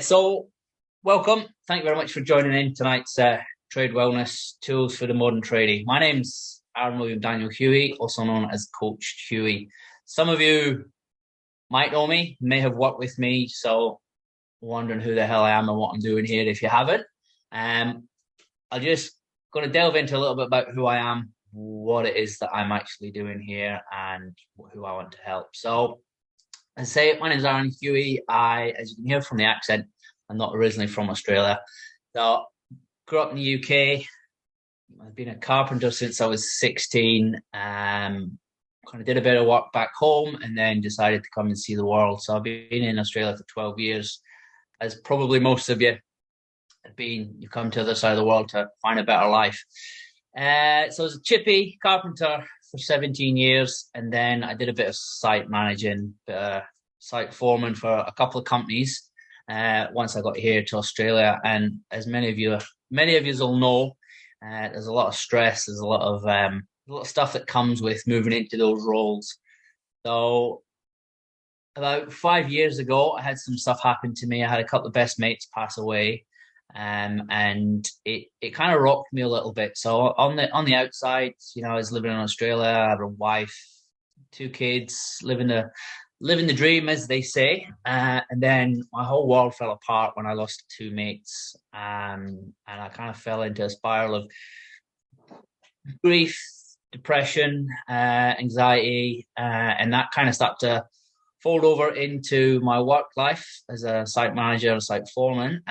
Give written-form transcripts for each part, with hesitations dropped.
So, welcome. Thank you very much for joining in tonight's Trade Wellness Tools for the Modern Tradie. My name's Aaron William Daniel Huey, also known as Coach Huey. Some of you might know me, may have worked with me, so wondering who the hell I am and what I'm doing here if you haven't. I'm just going to delve into a little bit about who I am, what it is that I'm actually doing here, and who I want to help. So, I say my name is Aaron Huey. As you can hear from the accent, I'm not originally from Australia. So, grew up in the UK. I've been a carpenter since I was 16. Kind of did a bit of work back home and then decided to come and see the world. So I've been in Australia for 12 years. As probably most of you have been, you come to the other side of the world to find a better life. So I was a chippy carpenter for 17 years, and then I did a bit of site managing, site foreman for a couple of companies once I got here to Australia. And as many of you will know, there's a lot of stress. There's a lot of stuff that comes with moving into those roles. So about 5 years ago, I had some stuff happen to me. I had a couple of best mates pass away. And it kind of rocked me a little bit. So on the outside, I was living in Australia. I had a wife, two kids, living the dream, as they say. And then my whole world fell apart when I lost two mates. And I kind of fell into a spiral of grief, depression, anxiety, and that kind of started to fold over into my work life as a site manager, a site foreman,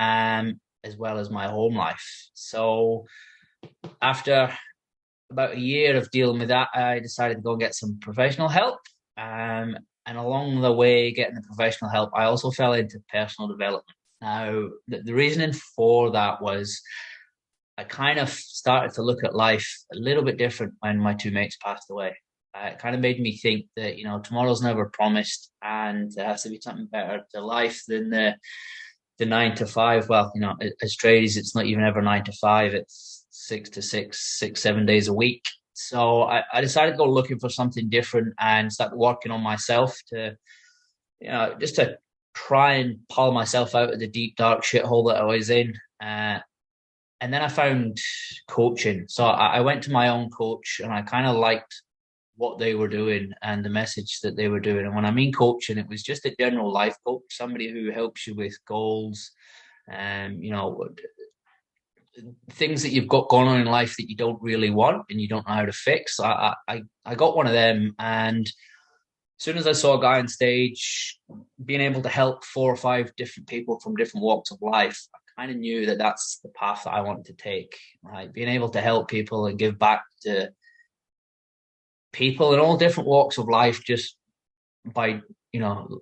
as well as my home life. So after about a year of dealing with that, I decided to go and get some professional help. And along the way, getting the professional help, I also fell into personal development. Now, the reasoning for that was I kind of started to look at life a little bit different when my two mates passed away. It kind of made me think that, tomorrow's never promised and there has to be something better to life than the 9 to 5. Well, as tradies, it's not even ever 9 to 5. It's 6 to 6, 6, 7 days a week. So I decided to go looking for something different and start working on myself to, just to try and pull myself out of the deep, dark shithole that I was in. And then I found coaching. So I went to my own coach and I kind of liked what they were doing and the message that they were doing. And when I mean coaching, it was just a general life coach, somebody who helps you with goals and, things that you've got going on in life that you don't really want and you don't know how to fix. I got one of them, and as soon as I saw a guy on stage being able to help 4 or 5 different people from different walks of life, I kind of knew that that's the path that I wanted to take. Right? Being able to help people and give back to people in all different walks of life just by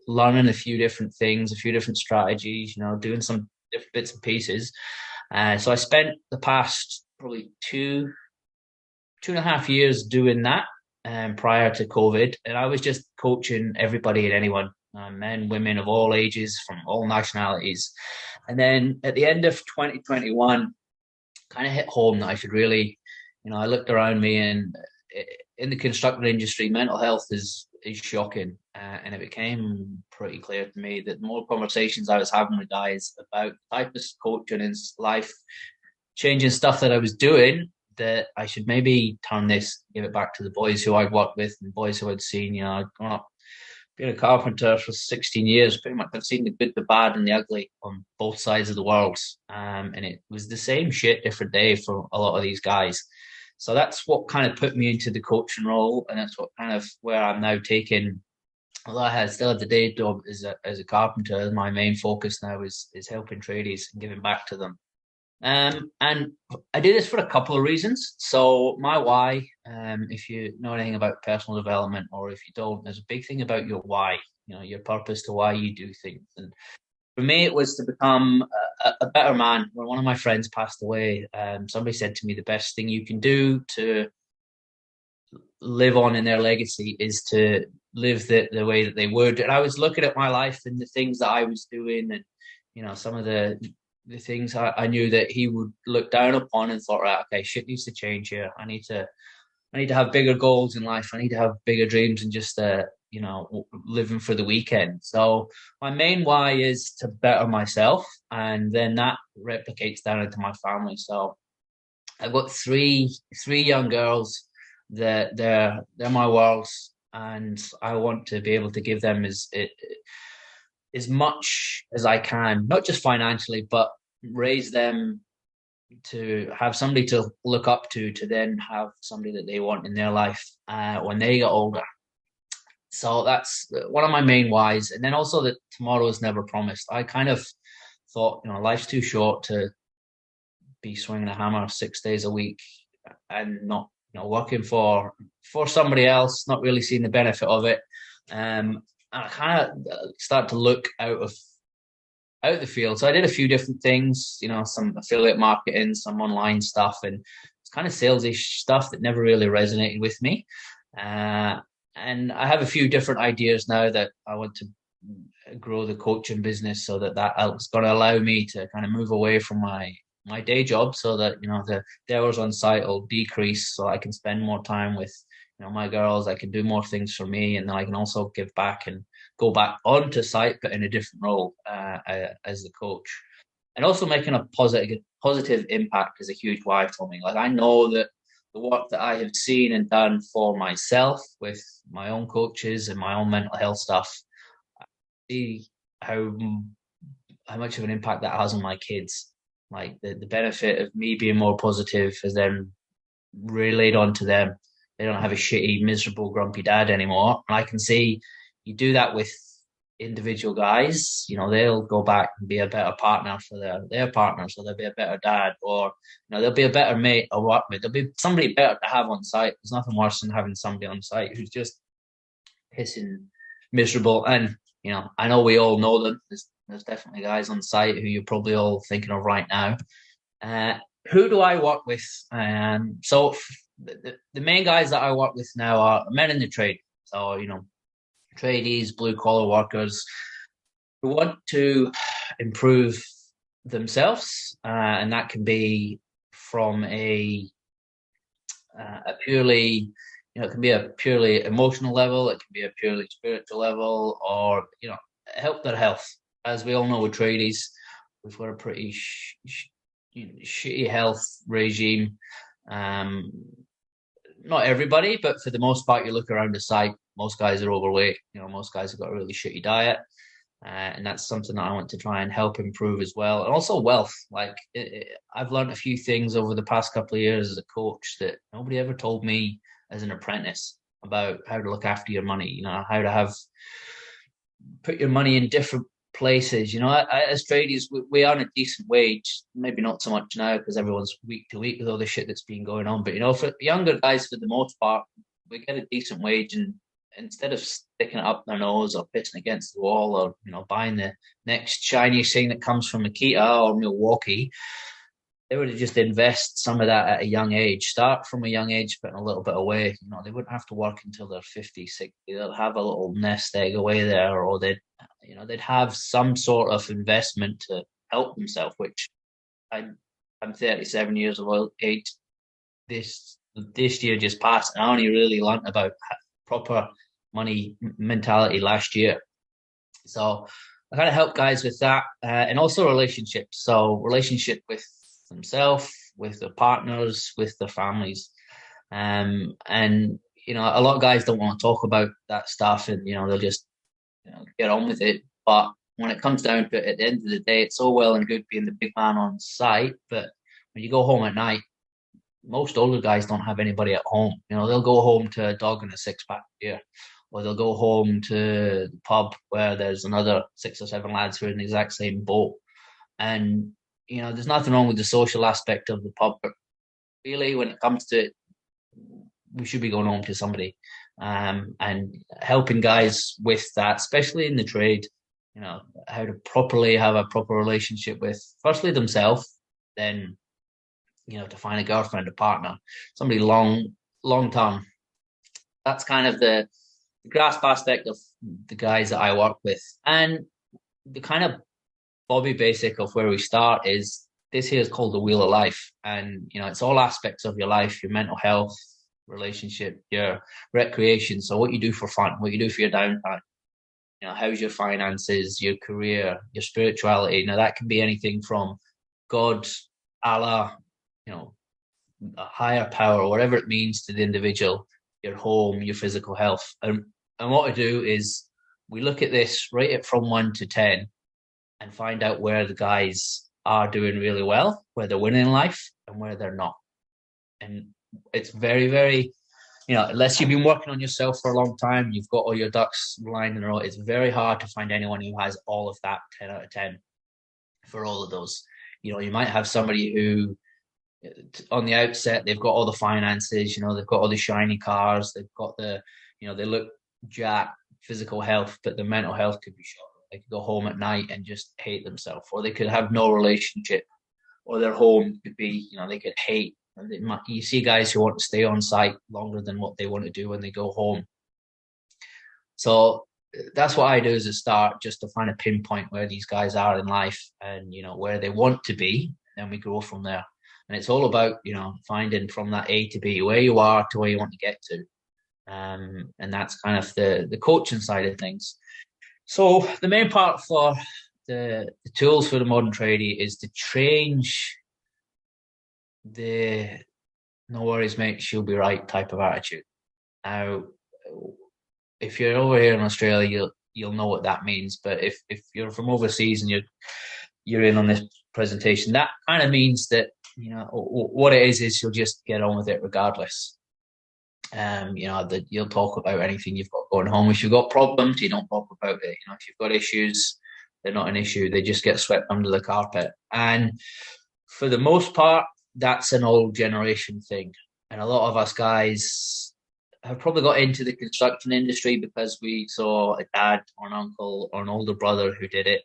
learning a few different things, a few different strategies, doing some different bits and pieces. So I spent the past probably two and a half years doing that prior to COVID, and I was just coaching everybody and anyone, men, women of all ages, from all nationalities. And then at the end of 2021, kind of hit home that I should really, I looked around me, and in the construction industry, mental health is shocking. And it became pretty clear to me that the more conversations I was having with guys about the type of coaching and life changing stuff that I was doing, that I should maybe turn this, give it back to the boys who I'd worked with and boys who I'd seen. I'd grown up being a carpenter for 16 years. Pretty much I've seen the good, the bad, and the ugly on both sides of the world. And it was the same shit, different day for a lot of these guys. So that's what kind of put me into the coaching role, and that's what kind of where I'm now taking. Although I still have the day job as a carpenter, my main focus now is helping tradies and giving back to them. And I do this for a couple of reasons. So my why, if you know anything about personal development, or if you don't, there's a big thing about your why. Your purpose to why you do things. And for me, it was to become a better man. When one of my friends passed away, somebody said to me, the best thing you can do to live on in their legacy is to live the way that they would. And I was looking at my life and the things that I was doing, and some of the things I knew that he would look down upon, and thought, right, okay, shit needs to change here. I need to have bigger goals in life. I need to have bigger dreams, and just living for the weekend. So my main why is to better myself, and then that replicates down into my family. So I've got three young girls that they're my worlds, and I want to be able to give them as much as I can, not just financially, but raise them to have somebody to look up to then have somebody that they want in their life when they get older. So that's one of my main whys. And then also that tomorrow is never promised. I kind of thought, life's too short to be swinging a hammer 6 days a week and not, working for somebody else, not really seeing the benefit of it. And I kind of start to look out of the field. So I did a few different things, some affiliate marketing, some online stuff, and it's kind of salesish stuff that never really resonated with me. And I have a few different ideas now that I want to grow the coaching business, so that's going to allow me to kind of move away from my day job, so that the hours on site will decrease, so I can spend more time with my girls. I can do more things for me, and then I can also give back and go back onto site, but in a different role as the coach. And also making a positive impact is a huge why for me. Like, I know that the work that I have seen and done for myself with my own coaches and my own mental health stuff, I see how much of an impact that has on my kids. Like, the benefit of me being more positive is then relayed on to them. They don't have a shitty, miserable, grumpy dad anymore. And I can see you do that with individual guys, they'll go back and be a better partner for their partner, so they'll be a better dad, or they'll be a better mate or work with. There'll be somebody better to have on site. There's nothing worse than having somebody on site who's just pissing miserable. And I know we all know them. There's definitely guys on site who you're probably all thinking of right now. Who do I work with? So the main guys that I work with now are men in the trade. So tradies, blue collar workers who want to improve themselves, and that can be from a purely, it can be a purely emotional level, it can be a purely spiritual level, or help their health. As we all know with tradies, we've got a pretty shitty health regime. Not everybody, but for the most part, you look around the site, most guys are overweight. Most guys have got a really shitty diet. And that's something that I want to try and help improve as well. And also wealth. Like, I've learned a few things over the past couple of years as a coach that nobody ever told me as an apprentice, about how to look after your money, how to put your money in different places. As tradies, we earn a decent wage. Maybe not so much now because everyone's week to week with all the shit that's been going on. But for younger guys, for the most part, we get a decent wage, and instead of sticking it up their nose or pissing against the wall, or buying the next shiny thing that comes from Makita or Milwaukee, they would just invest some of that at a young age. Start from a young age, putting a little bit away. They wouldn't have to work until they're 50, 60. They'll have a little nest egg away there, or they'd have some sort of investment to help themselves, which I'm 37 years of age. This year just passed, and I only really learned about proper money mentality last year. So I kind of help guys with that, and also relationships. So relationship with themselves, with their partners, with their families. And a lot of guys don't want to talk about that stuff, and they'll just get on with it. But when it comes down to it, at the end of the day, it's all well and good being the big man on site, but when you go home at night, most older guys don't have anybody at home. They'll go home to a dog and a six-pack beer, or they'll go home to the pub where there's another 6 or 7 lads who are in the exact same boat. And there's nothing wrong with the social aspect of the pub, but really, when it comes to it, we should be going home to somebody, and helping guys with that, especially in the trade. How to properly have a proper relationship with, firstly, themselves, then to find a girlfriend, a partner, somebody long term. That's kind of the grasp aspect of the guys that I work with. And the kind of Bobby basic of where we start is, this here is called the wheel of life. And, it's all aspects of your life, your mental health, relationship, your recreation. So what you do for fun, what you do for your downtime. How's your finances, your career, your spirituality. Now that can be anything from God, Allah, a higher power, whatever it means to the individual, your home, your physical health. And what we do is we look at this, rate it from 1 to 10, and find out where the guys are doing really well, where they're winning in life, and where they're not. And it's very, very, unless you've been working on yourself for a long time, you've got all your ducks lined in a row, it's very hard to find anyone who has all of that 10 out of 10 for all of those. You might have somebody who, on the outset, they've got all the finances, they've got all the shiny cars, they've got they look jacked, physical health, but the mental health could be shot. They could go home at night and just hate themselves, or they could have no relationship, or their home could be, they could hate. You see guys who want to stay on site longer than what they want to do when they go home. So that's what I do as a start, just to find a pinpoint where these guys are in life and, where they want to be. Then we go from there. And it's all about, finding from that A to B, where you are to where you want to get to. And that's kind of the coaching side of things. So the main part for the tools for the modern tradie is to change the "no worries, mate, she'll be right" type of attitude. Now, if you're over here in Australia, you'll know what that means. But if you're from overseas and you're in on this presentation, that kind of means that, what it is you'll just get on with it regardless. That you'll talk about anything you've got going home. If you've got problems, you don't talk about it. If you've got issues, they're not an issue. They just get swept under the carpet. And for the most part, that's an old generation thing. And a lot of us guys have probably got into the construction industry because we saw a dad or an uncle or an older brother who did it.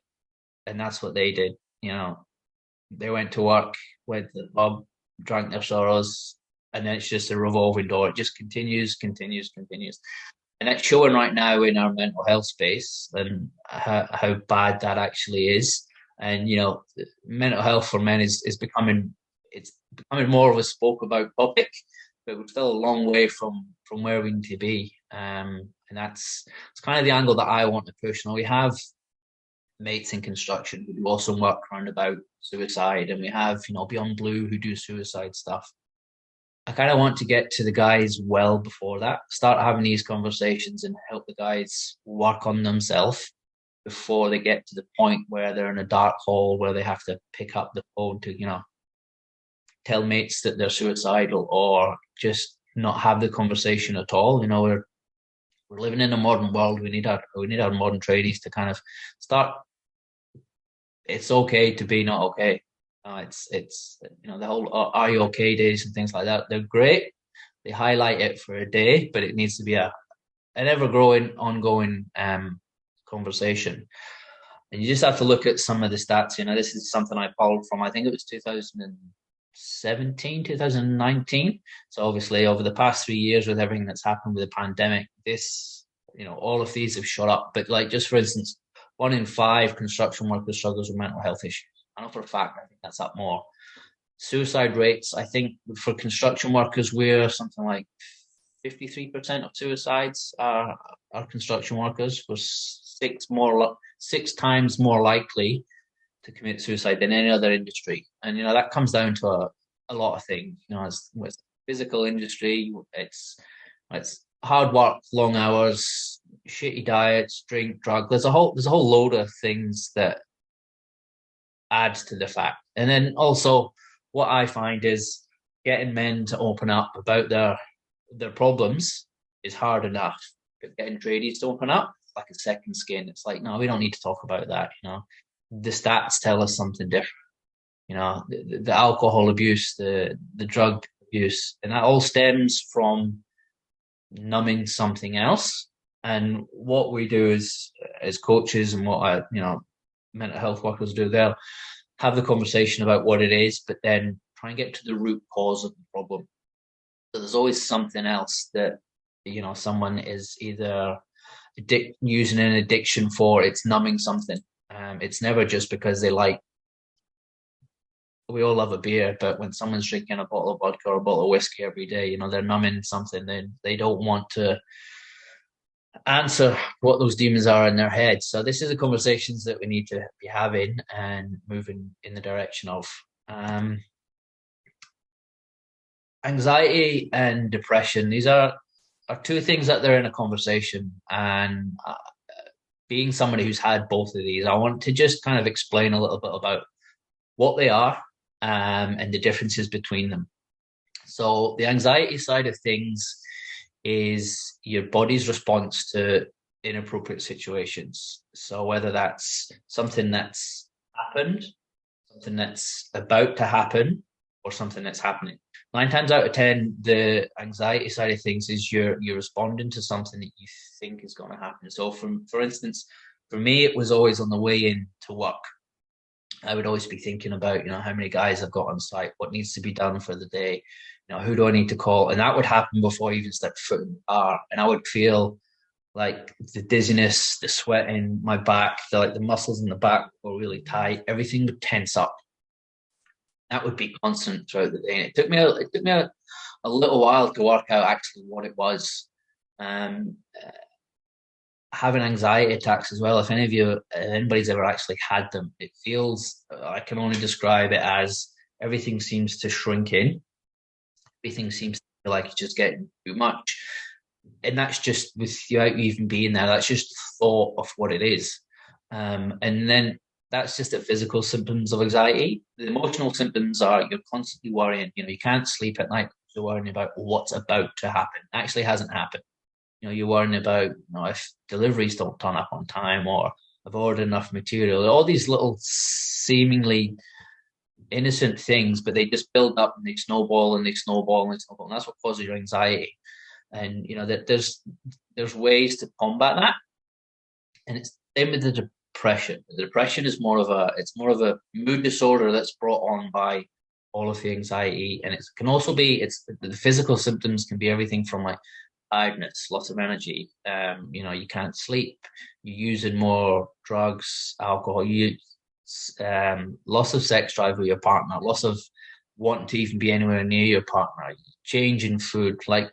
And that's what they did. They went to work, went to the pub, drank their sorrows, and then it's just a revolving door. It just continues. And it's showing right now in our mental health space and how bad that actually is. And, mental health for men is becoming more of a spoke about topic, but we're still a long way from where we need to be. And it's kind of the angle that I want to push. We have mates in construction who do awesome work around about suicide, and we have, Beyond Blue who do suicide stuff. I kind of want to get to the guys well before that, start having these conversations and help the guys work on themselves before they get to the point where they're in a dark hole where they have to pick up the phone to, tell mates that they're suicidal, or just not have the conversation at all. We're living in a modern world. We need our modern tradies to kind of start. It's okay to be not okay. It's the whole "are you okay" days and things like that. They're great. They highlight it for a day, but it needs to be an ever-growing, ongoing conversation. And you just have to look at some of the stats. This is something I followed from, I think it was 2017, 2019. So obviously over the past 3 years, with everything that's happened with the pandemic, all of these have shot up. But just for instance, 1 in 5 construction workers struggles with mental health issues. I know for a fact, I think that's up more. Suicide rates, I think for construction workers, we're something like 53% of suicides are construction workers. We're 6 times more likely to commit suicide than any other industry. And, that comes down to a lot of things. It's physical industry, it's hard work, long hours, shitty diets, drink, drug. There's a whole load of things that adds to the fact. And then also what I find is getting men to open up about their problems is hard enough. But getting tradies to open up, it's like a second skin. It's like, no, we don't need to talk about that. The stats tell us something different. The alcohol abuse, the drug abuse, and that all stems from numbing something else. And what we do as coaches, and what mental health workers do, they'll have the conversation about what it is, but then try and get to the root cause of the problem. So there's always something else that someone is either using an addiction for. It's numbing something. It's never just because they like we all love a beer, but when someone's drinking a bottle of vodka or a bottle of whiskey every day, they're numbing something. They don't want to answer what those demons are in their head. So this is the conversations that we need to be having and moving in the direction of. Anxiety and depression, these are two things that they're in a conversation. And being somebody who's had both of these, I want to just kind of explain a little bit about what they are and the differences between them. So the anxiety side of things is your body's response to inappropriate situations. So whether that's something that's happened, something that's about to happen, or something that's happening. 9 times out of 10, the anxiety side of things is you're responding to something that you think is going to happen. So for instance, for me, it was always on the way in to work. I would always be thinking about, how many guys I've got on site, what needs to be done for the day, who do I need to call? And that would happen before I even stepped foot in the car. And I would feel like the dizziness, the sweat in my back, the muscles in the back were really tight. Everything would tense up. That would be constant throughout the day. And it took me a little while to work out actually what it was. Having anxiety attacks as well. If anybody's ever actually had them, it feels, I can only describe it as everything seems to shrink in. Everything seems to feel like it's just getting too much. And that's just without even being there. That's just thought of what it is. And then that's just the physical symptoms of anxiety. The emotional symptoms are you're constantly worrying. You can't sleep at night because you're worrying about what's about to happen. It actually hasn't happened. You're worrying about if deliveries don't turn up on time, or I've ordered enough material. All these little seemingly innocent things, but they just build up and they snowball and they snowball and they snowball. And that's what causes your anxiety. And that there's ways to combat that. And it's the same with the depression. The depression is more of a mood disorder that's brought on by all of the anxiety. And it can also be the physical symptoms can be everything from like tiredness, loss of energy. You can't sleep. You're using more drugs, alcohol. Loss of sex drive with your partner. Loss of wanting to even be anywhere near your partner. Change in food. Like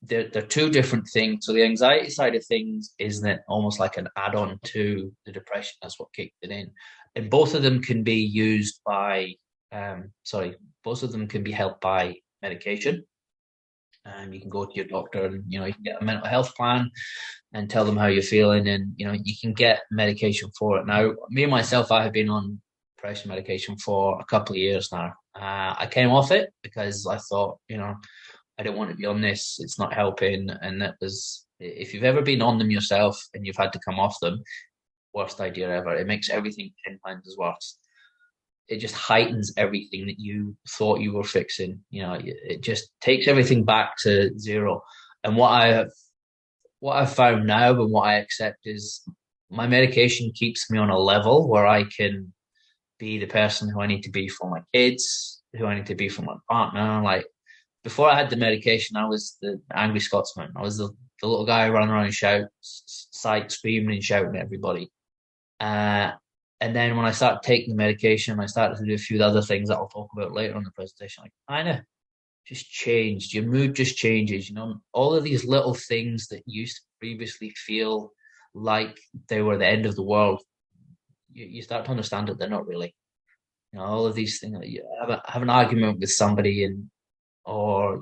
they're two different things. So the anxiety side of things isn't it almost like an add-on to the depression? That's what kicked it in. And both of them can be used by. Both of them can be helped by medication. You can go to your doctor and you can get a mental health plan and tell them how you're feeling, and you can get medication for it. Now, me and myself, I have been on depression medication for a couple of years now. I came off it because I thought, I don't want to be on this. It's not helping. And that was, if you've ever been on them yourself and you've had to come off them, worst idea ever. It makes everything 10 times worse. It just heightens everything that you thought you were fixing. It just takes everything back to zero. And what I've found now and what I accept is my medication keeps me on a level where I can be the person who I need to be for my kids, who I need to be for my partner. Like before I had the medication, I was the angry Scotsman. I was the little guy running around and screaming and shouting at everybody. And then when I started taking the medication, I started to do a few other things that I'll talk about later on the presentation. Like kind of just changed. Your mood just changes. All of these little things that used to previously feel like they were the end of the world, you start to understand that they're not really. All of these things. You have an argument with somebody, or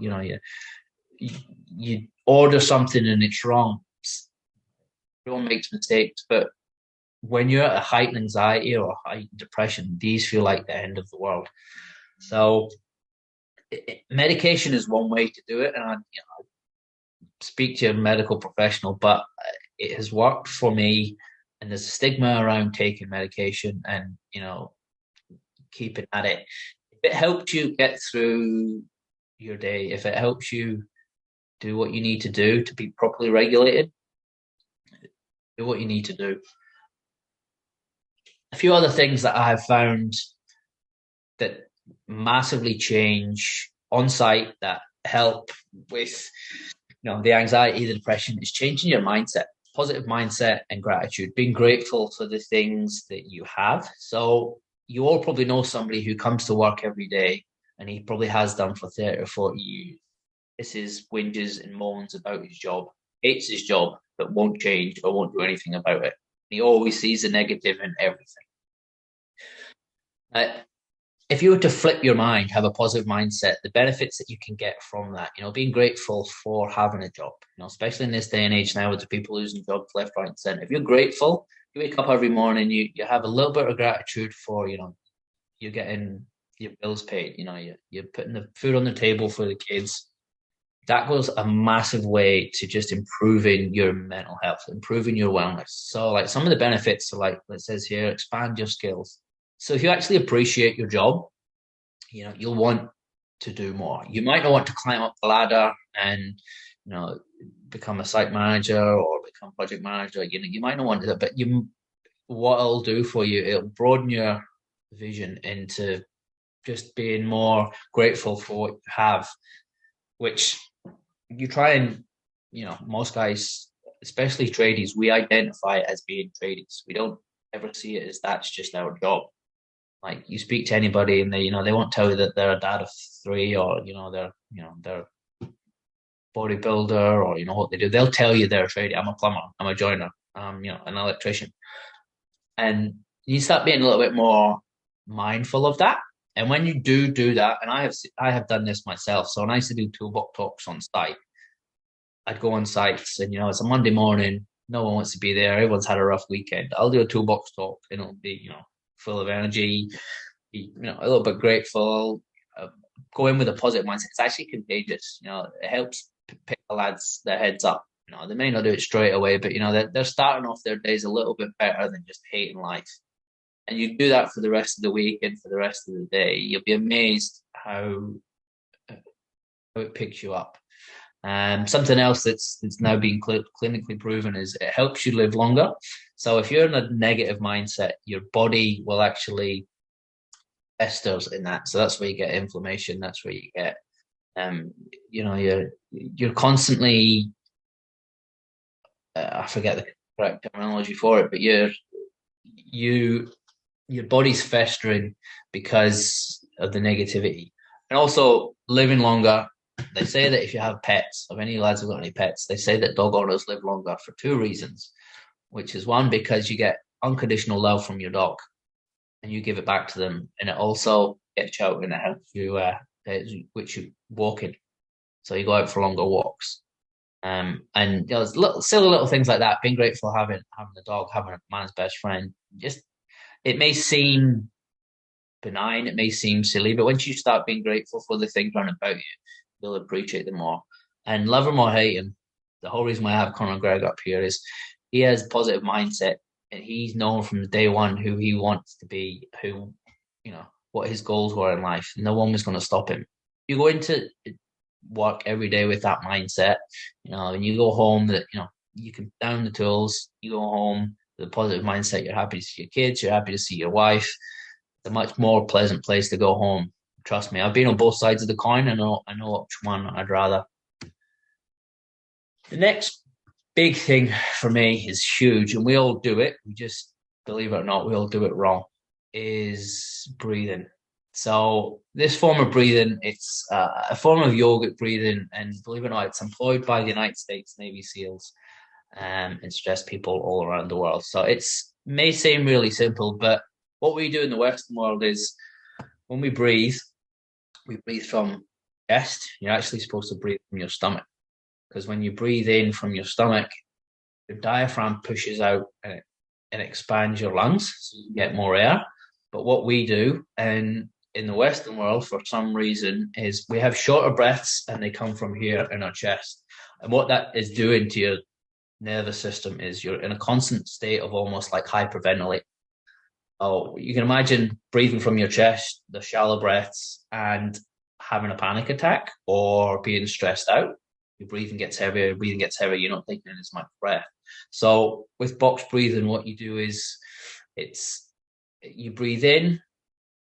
you order something and it's wrong. Everyone makes mistakes, but when you're at a heightened anxiety or heightened depression, these feel like the end of the world. So medication is one way to do it. And I speak to a medical professional, but it has worked for me. And there's a stigma around taking medication and, keeping at it. If it helped you get through your day, if it helps you do what you need to do to be properly regulated, do what you need to do. A few other things that I have found that massively change on site that help with the anxiety, the depression, is changing your mindset, positive mindset and gratitude, being grateful for the things that you have. So you all probably know somebody who comes to work every day, and he probably has done for 30 or 40 years. This is whinges and moans about his job, hates his job, but won't change or won't do anything about it. He always sees the negative in everything. Uh, if you were to flip your mind, have a positive mindset, the benefits that you can get from that, being grateful for having a job, especially in this day and age now with the people losing jobs left, right, and center. If you're grateful, you wake up every morning, you have a little bit of gratitude for, you're getting your bills paid, you're putting the food on the table for the kids. That goes a massive way to just improving your mental health, improving your wellness. So, like, some of the benefits are, like it says here, expand your skills. So if you actually appreciate your job, you'll want to do more. You might not want to climb up the ladder and, become a site manager or become project manager. You might not want to do that, but what it'll do for you, it'll broaden your vision into just being more grateful for what you have, which you try and, most guys, especially tradies, we identify it as being tradies. We don't ever see it as that's just our job. Like, you speak to anybody and they won't tell you that they're a dad of three, or, they're bodybuilder, or, what they do. They'll tell you they're a tradie. I'm a plumber, I'm a joiner, an electrician. And you start being a little bit more mindful of that. And when you do that, and I have done this myself. So when I used to do toolbox talks on site, I'd go on sites and, it's a Monday morning, no one wants to be there, everyone's had a rough weekend. I'll do a toolbox talk and it'll be, full of energy, be, a little bit grateful, go in with a positive mindset. It's actually contagious. It helps pick the lads their heads up. They may not do it straight away, but they're starting off their days a little bit better than just hating life. And you do that for the rest of the week and for the rest of the day, you'll be amazed how it picks you up. Something else that's now being clinically proven is it helps you live longer. So if you're in a negative mindset, your body will actually esters in that. So that's where you get inflammation. That's where you get, you're constantly, I forget the correct terminology for it, but your body's festering because of the negativity. And also, living longer. They say that if you have pets, if any lads have got any pets, they say that dog owners live longer for two reasons, which is one, because you get unconditional love from your dog and you give it back to them. And it also gets you out and it helps you, which you walking. So you go out for longer walks. And silly little things like that, being grateful, having a dog, having a man's best friend. Just, it may seem benign, it may seem silly, but once you start being grateful for the things around about you, you'll appreciate them more. And love him or hate him, the whole reason why I have Conor Greg up here is he has a positive mindset, and he's known from day one who he wants to be, who, what his goals were in life. No one was going to stop him. You go into work every day with that mindset, and you go home that, you can down the tools, you go home with a positive mindset, you're happy to see your kids, you're happy to see your wife. It's a much more pleasant place to go home. Trust me, I've been on both sides of the coin. I know which one I'd rather. The next big thing for me is huge, and we all do it. We just, believe it or not, we all do it wrong, is breathing. So this form of breathing, it's a form of yogic breathing, and believe it or not, it's employed by the United States Navy SEALs and stress people all around the world. So may seem really simple, but what we do in the Western world is when we breathe from chest. You're actually supposed to breathe from your stomach, because when you breathe in from your stomach, your diaphragm pushes out and expands your lungs, so you get more air. But what we do, and in the Western world, for some reason, is we have shorter breaths and they come from here in our chest. And what that is doing to your nervous system is you're in a constant state of almost like hyperventilate. Oh, you can imagine breathing from your chest, the shallow breaths, and having a panic attack or being stressed out. Your breathing gets heavier, you're not taking in as much breath. So with box breathing, what you do is you breathe in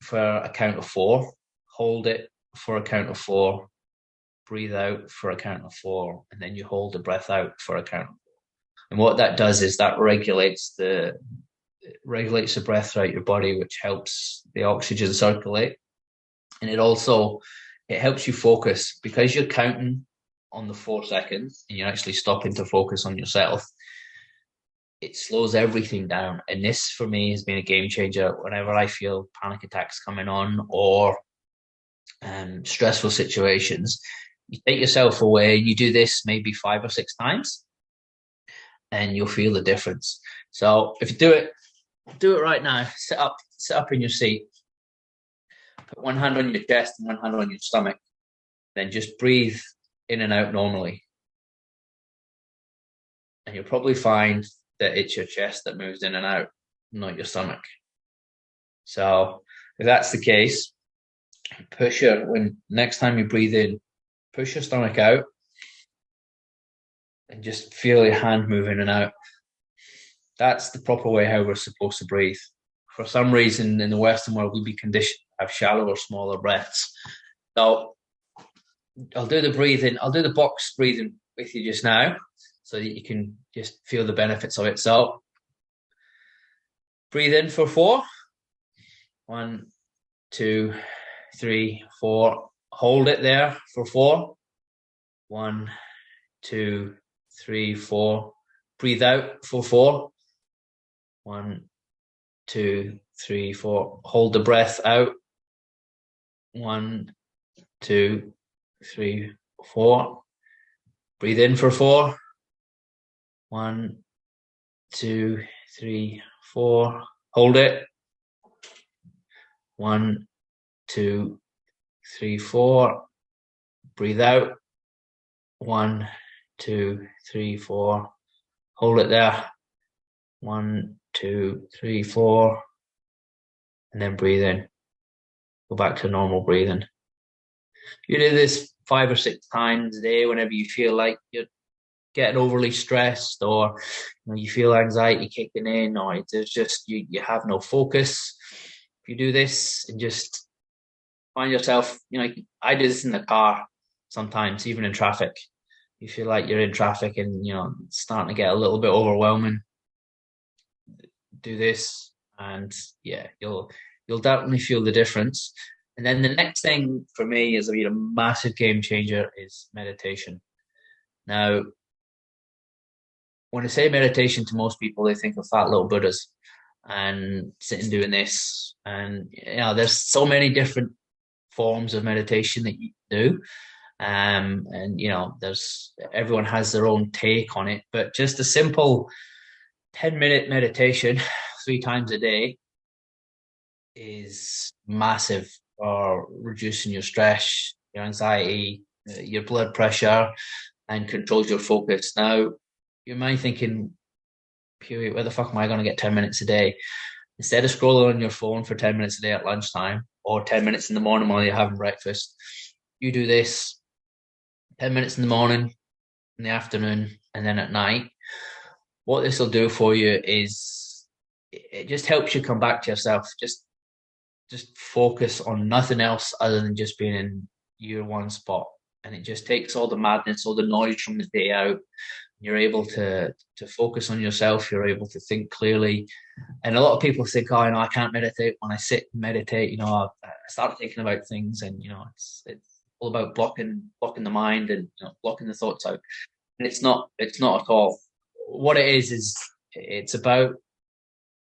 for a count of 4, hold it for a count of 4, breathe out for a count of 4, and then you hold the breath out for a count of 4. And what that does is that regulates the regulates the breath throughout your body, which helps the oxygen circulate. And it helps you focus because you're counting on the 4 seconds and you're actually stopping to focus on yourself. It slows everything down. And this for me has been a game changer whenever I feel panic attacks coming on or stressful situations. You take yourself away, you do this maybe 5 or 6 times, and you'll feel the difference. So if you do it right now. Sit up in your seat. Put one hand on your chest and one hand on your stomach. Then just breathe in and out normally. And you'll probably find that it's your chest that moves in and out, not your stomach. So if that's the case, when next time you breathe in, push your stomach out and just feel your hand move in and out. That's the proper way how we're supposed to breathe. For some reason in the Western world, we'd be conditioned to have shallower, smaller breaths. So I'll do the breathing. I'll do the box breathing with you just now so that you can just feel the benefits of it. So breathe in for 4. 1, 2, 3, 4. Hold it there for 4. 1, 2, 3, 4. Breathe out for 4. 1, 2, 3, 4. Hold the breath out. 1, 2, 3, 4. Breathe in for 4. 1, 2, 3, 4. Hold it. 1, 2, 3, 4. Breathe out. 1, 2, 3, 4. Hold it there. 1, 2, 3, 4. And then breathe in. Go back to normal breathing. You do this 5 or 6 times a day whenever you feel like you're getting overly stressed or you feel anxiety kicking in or there's just you have no focus. If you do this and just find yourself, I do this in the car sometimes, even in traffic. You feel like you're in traffic and it's starting to get a little bit overwhelming. Do this and you'll definitely feel the difference. And then the next thing for me is a massive game changer is meditation. Now, when I say meditation to most people, they think of fat little Buddhas and sitting doing this. And there's so many different forms of meditation that you do. And everyone has their own take on it, but just a simple 10-minute meditation 3 times a day is massive for reducing your stress, your anxiety, your blood pressure, and controls your focus. Now, you might be thinking, where the fuck am I going to get 10 minutes a day? Instead of scrolling on your phone for 10 minutes a day at lunchtime or 10 minutes in the morning while you're having breakfast, you do this 10 minutes in the morning, in the afternoon, and then at night. What this will do for you is it just helps you come back to yourself. Just focus on nothing else other than just being in your one spot. And it just takes all the madness, all the noise from the day out. You're able to focus on yourself. You're able to think clearly. And a lot of people think, I can't meditate. When I sit and meditate, I start thinking about things and, it's all about blocking the mind and blocking the thoughts out. And it's not at all. What it is it's about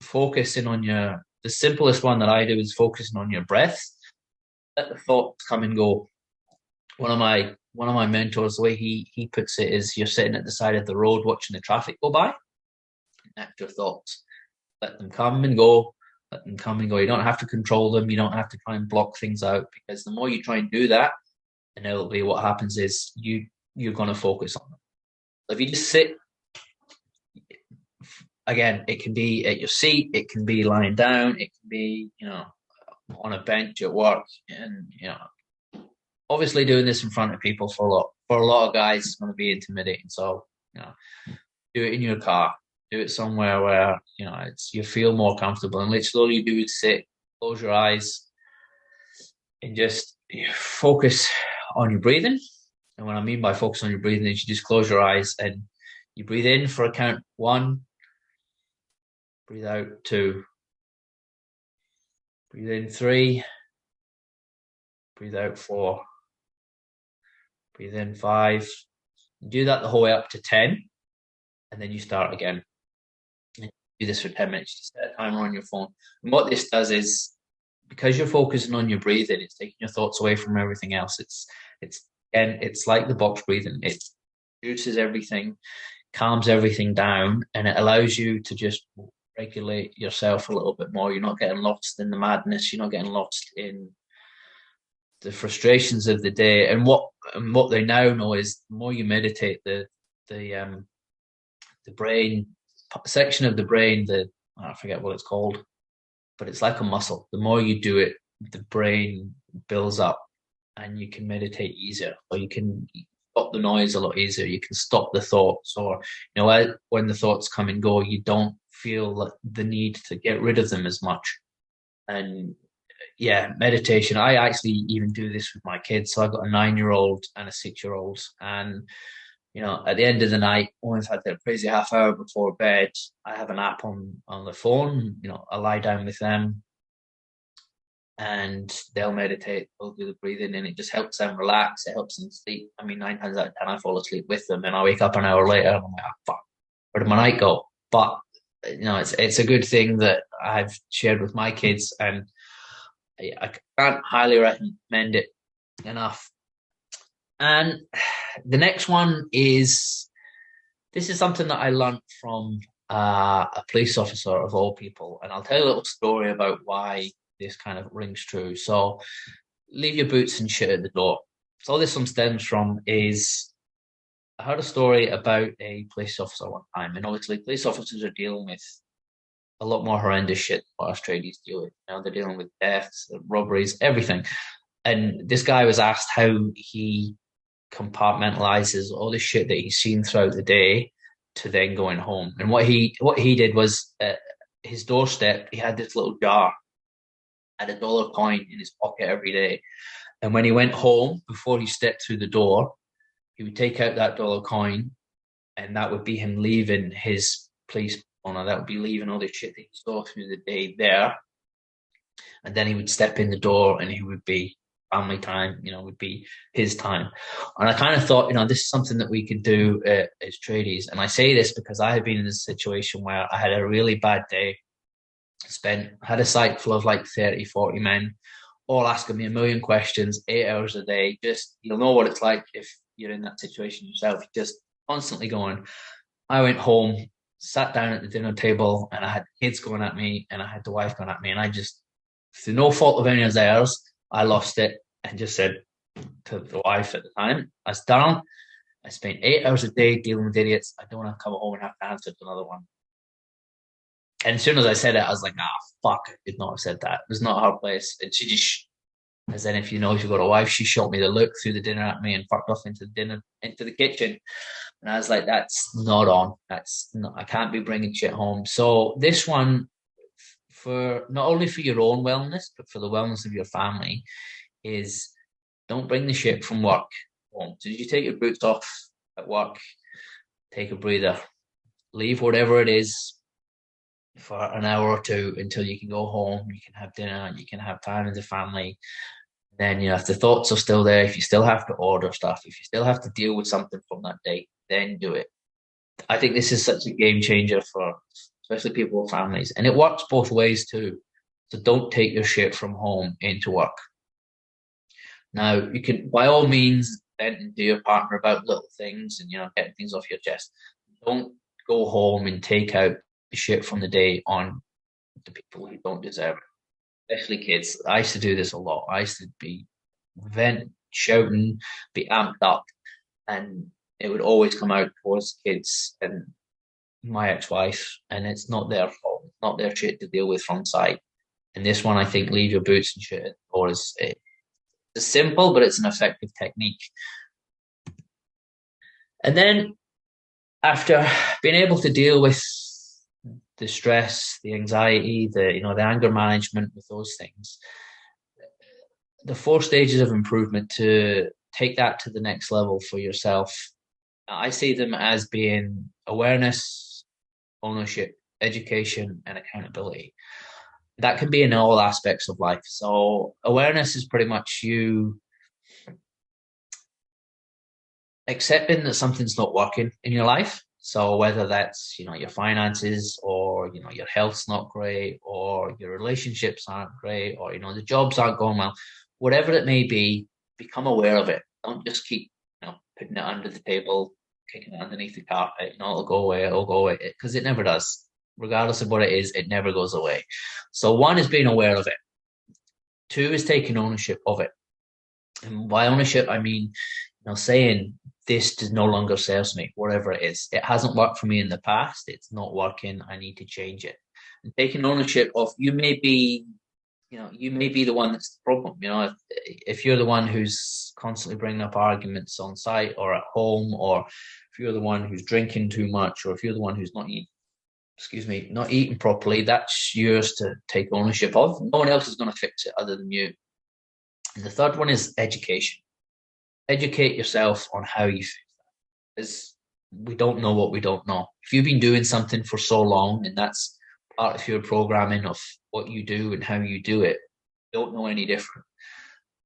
focusing on the simplest one that I do is focusing on your breath. Let the thoughts come and go. One of my mentors, the way he puts it is you're sitting at the side of the road watching the traffic go by. That's your thoughts. Let them come and go. Let them come and go. You don't have to control them. You don't have to try and block things out, because the more you try and do that, inevitably what happens is you're going to focus on them. So if you just sit, again, it can be at your seat, it can be lying down, it can be, on a bench at work, and obviously doing this in front of people for a lot of guys is going to be intimidating. So, do it in your car, do it somewhere where, you feel more comfortable, and literally all you do is sit, close your eyes, and just focus on your breathing. And what I mean by focus on your breathing is you just close your eyes and you breathe in for a count 1, breathe out 2, breathe in 3, breathe out 4, breathe in 5. Do that the whole way up to 10, and then you start again. And do this for 10 minutes. Just set a timer on your phone. And what this does is, because you're focusing on your breathing, it's taking your thoughts away from everything else. It's like the box breathing. It reduces everything, calms everything down, and it allows you to just regulate yourself a little bit more. You're not getting lost in the madness. You're not getting lost in the frustrations of the day. And what they now know is the more you meditate, the brain section of the brain, I forget what it's called, but it's like a muscle. The more you do it, the brain builds up, and you can meditate easier, or you can stop the noise a lot easier. You can stop the thoughts, or when the thoughts come and go, you don't feel the need to get rid of them as much. And yeah, meditation. I actually even do this with my kids. So I've got a 9-year-old and a 6-year-old, and at the end of the night, when I've had that crazy half hour before bed, I have an app on the phone. I lie down with them, and they'll meditate. They'll do the breathing, and it just helps them relax. It helps them sleep. I mean, 9 times out of 10, I fall asleep with them, and I wake up an hour later, and I'm like, oh, fuck, where did my night go? But it's a good thing that I've shared with my kids, and I can't highly recommend it enough. And the next one this is something that I learned from a police officer of all people. And I'll tell you a little story about why this kind of rings true. So leave your boots and shit at the door. So all this one stems from is I heard a story about a police officer one time. And obviously police officers are dealing with a lot more horrendous shit than what us tradies deal with. They're dealing with deaths, robberies, everything. And this guy was asked how he compartmentalizes all the shit that he's seen throughout the day to then going home. And what he did was his doorstep, he had this little jar, had $1 coin in his pocket every day. And when he went home, before he stepped through the door, he would take out that $1 coin, and that would be him leaving his police owner. That would be leaving all the shit that he saw through the day there. And then he would step in the door, and he would be family time, would be his time. And I kind of thought, this is something that we could do as tradies. And I say this because I have been in this situation where I had a really bad day, had a site full of like 30, 40 men, all asking me a million questions, 8 hours a day. Just, you'll know what it's like if you're in that situation yourself, just constantly going. I went home, sat down at the dinner table, and I had the kids going at me, and I had the wife going at me, and I just, through no fault of any of theirs, I lost it and just said to the wife at the time, "That's done. I spent 8 hours a day dealing with idiots. I don't want to come home and have to answer to another one." And as soon as I said it, I was like, fuck, I did not have said that. It was not her place. And she just, as then if you've got a wife, she shot me the look through the dinner at me and fucked off into the kitchen. And I was like, that's not on. I can't be bringing shit home. So this one, for not only for your own wellness, but for the wellness of your family, is don't bring the shit from work home. So you take your boots off at work, take a breather, leave whatever it is for an hour or two until you can go home, you can have dinner, you can have time with the family. Then, if the thoughts are still there, if you still have to order stuff, if you still have to deal with something from that day, then do it. I think this is such a game changer for especially people with families. And it works both ways too. So don't take your shit from home into work. Now, you can, by all means, vent to your partner about little things and, getting things off your chest. Don't go home and take out the shit from the day on the people who don't deserve it, especially kids. I used to do this a lot. I used to be shouting, be amped up, and it would always come out towards kids and my ex-wife, and it's not their fault. It's not their shit to deal with from site. And this one, I think, leave your boots and shit at the door is it's simple, but it's an effective technique. And then after being able to deal with the stress, the anxiety, the anger management with those things, the 4 stages of improvement to take that to the next level for yourself, I see them as being awareness, ownership, education, and accountability. That can be in all aspects of life. So awareness is pretty much you accepting that something's not working in your life. So whether that's, your finances, or, your health's not great, or your relationships aren't great, or, the jobs aren't going well, whatever it may be, become aware of it. Don't just keep, putting it under the table, kicking it underneath the carpet. It'll go away, it'll go away, because it never does. Regardless of what it is, it never goes away. So one is being aware of it. Two is taking ownership of it. And by ownership, I mean, saying this does no longer serves me, whatever it is. It hasn't worked for me in the past. It's not working. I need to change it. And taking ownership of you may be the one that's the problem. If you're the one who's constantly bringing up arguments on site or at home, or if you're the one who's drinking too much, or if you're the one who's not eating properly, that's yours to take ownership of. No one else is going to fix it other than you. And the third one is education. Educate yourself on how you fix that. Because we don't know what we don't know. If you've been doing something for so long, and that's part of your programming of what you do and how you do it, you don't know any different.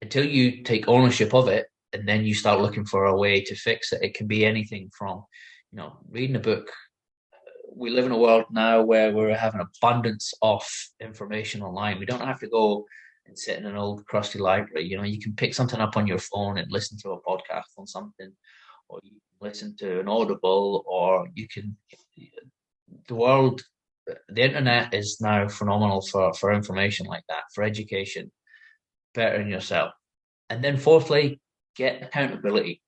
Until you take ownership of it, and then you start looking for a way to fix it. It can be anything from, reading a book. We live in a world now where we're having abundance of information online. We don't have to go and sit in an old crusty library. You can pick something up on your phone and listen to a podcast on something, or you can listen to an Audible, or the internet is now phenomenal for information like that, for education, bettering yourself. And then fourthly, get accountability.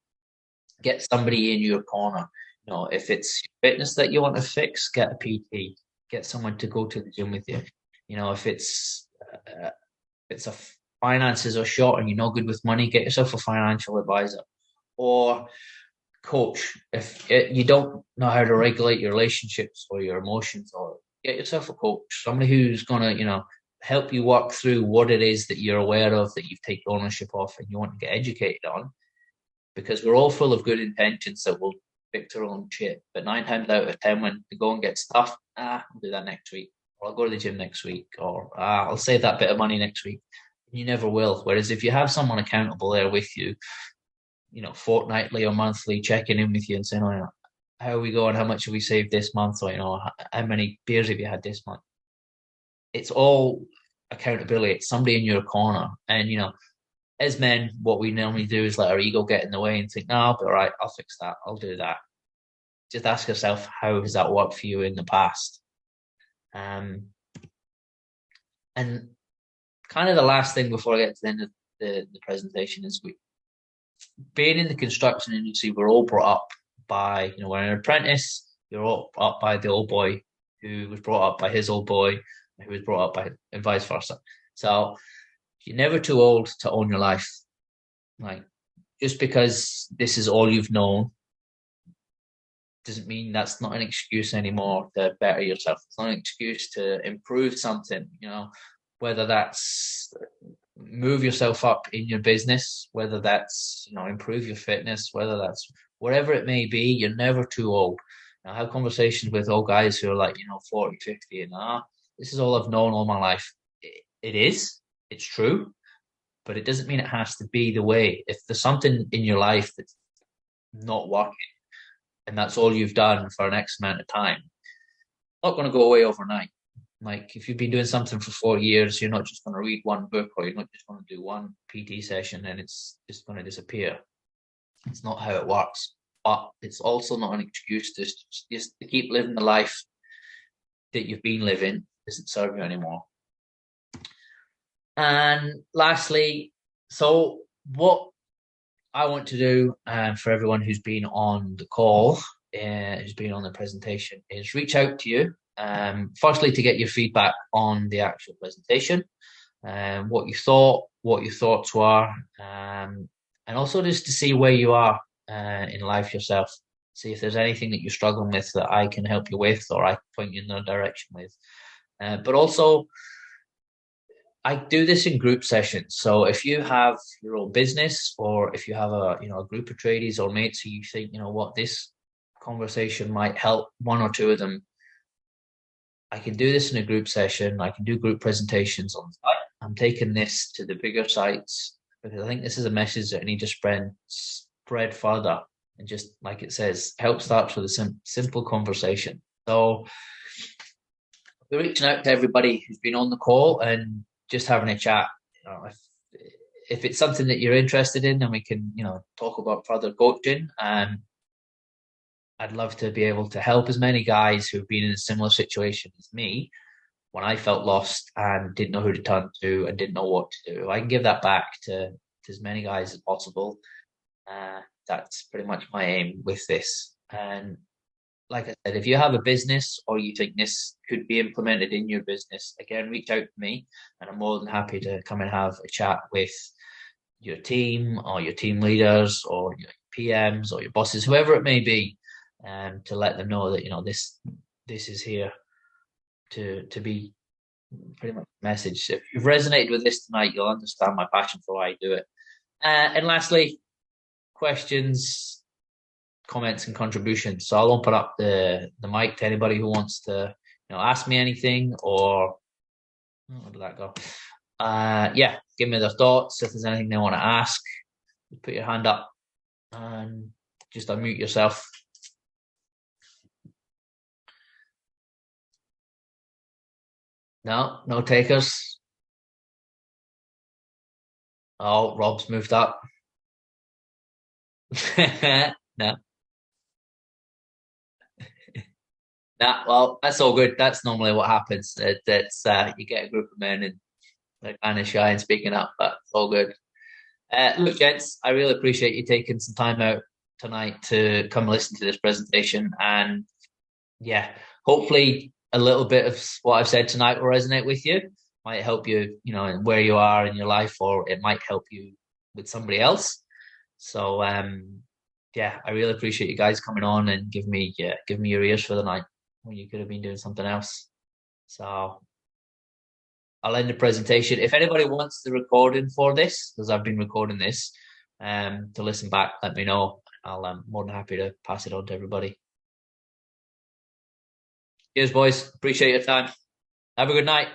Get somebody in your corner. If it's fitness that you want to fix, get a PT. Get someone to go to the gym with you. If it's a finances are short and you're not good with money, get yourself a financial advisor or coach. If you don't know how to regulate your relationships or your emotions, or get yourself a coach, somebody who's going to, help you work through what it is that you're aware of, that you've taken ownership of and you want to get educated on. Because we're all full of good intentions that will fix our own shit. But 9 times out of 10, when we go and get stuff, I'll do that next week. Or I'll go to the gym next week. Or I'll save that bit of money next week. You never will. Whereas if you have someone accountable there with you, fortnightly or monthly, checking in with you and saying, how are we going? How much have we saved this month? Or, how many beers have you had this month? It's all accountability. It's somebody in your corner. And, as men, what we normally do is let our ego get in the way and think, no, I'll be all right. I'll fix that. I'll do that. Just ask yourself, how has that worked for you in the past? And kind of the last thing before I get to the end of the presentation is being in the construction industry, we're all brought up by, we're an apprentice. You're all brought up by the old boy who was brought up by his old boy, who was brought up by, and vice versa. So you're never too old to own your life. Like, just because this is all you've known doesn't mean that's not an excuse anymore to better yourself. It's not an excuse to improve something, whether that's move yourself up in your business, whether that's, improve your fitness, whether that's whatever it may be. You're never too old. I have conversations with old guys who are like, 40, 50, and this is all I've known all my life. It's true, but it doesn't mean it has to be the way. If there's something in your life that's not working, and that's all you've done for an X amount of time, it's not going to go away overnight. Like, if you've been doing something for 4 years, you're not just going to read one book, or you're not just going to do one PT session and it's just going to disappear. It's not how it works. But it's also not an excuse to just to keep living the life that you've been living. Doesn't serve you anymore. And lastly, so what I want to do for everyone who's been on the call, who's been on the presentation, is reach out to you. Firstly, to get your feedback on the actual presentation, what you thought, what your thoughts were, and also just to see where you are in life yourself. See if there's anything that you're struggling with that I can help you with, or I can point you in the direction with. But also, I do this in group sessions. So if you have your own business, or if you have a group of tradies or mates who you think, this conversation might help one or two of them, I can do this in a group session. I can do group presentations on site. I'm taking this to the bigger sites because I think this is a message that I need to spread further. And just like it says, help starts with a simple conversation. So we're reaching out to everybody who's been on the call and just having a chat. If it's something that you're interested in, then we can, talk about further coaching. And I'd love to be able to help as many guys who've been in a similar situation as me when I felt lost and didn't know who to turn to and didn't know what to do. I can give that back to as many guys as possible. That's pretty much my aim with this. And like I said, if you have a business or you think this could be implemented in your business, again, reach out to me and I'm more than happy to come and have a chat with your team or your team leaders or your PMs or your bosses, whoever it may be, to let them know that this is here to be pretty much a message. If you've resonated with this tonight, you'll understand my passion for why I do it. And lastly, questions, comments, and contributions. So I'll open up the mic to anybody who wants to ask me anything or where did that go? Give me their thoughts. If there's anything they want to ask, put your hand up and just unmute yourself. No takers. Oh, Rob's moved up. No. Nah, well, that's all good. That's normally what happens. That's you get a group of men and they're kind of shy and speaking up, but it's all good. Look, gents, I really appreciate you taking some time out tonight to come listen to this presentation. And yeah, hopefully a little bit of what I've said tonight will resonate with you. Might help you, in where you are in your life, or it might help you with somebody else. So, I really appreciate you guys coming on and giving me your ears for the night when you could have been doing something else. So I'll end the presentation. If anybody wants the recording for this, because I've been recording this, to listen back, let me know. I'll more than happy to pass it on to everybody. Cheers, boys. Appreciate your time. Have a good night.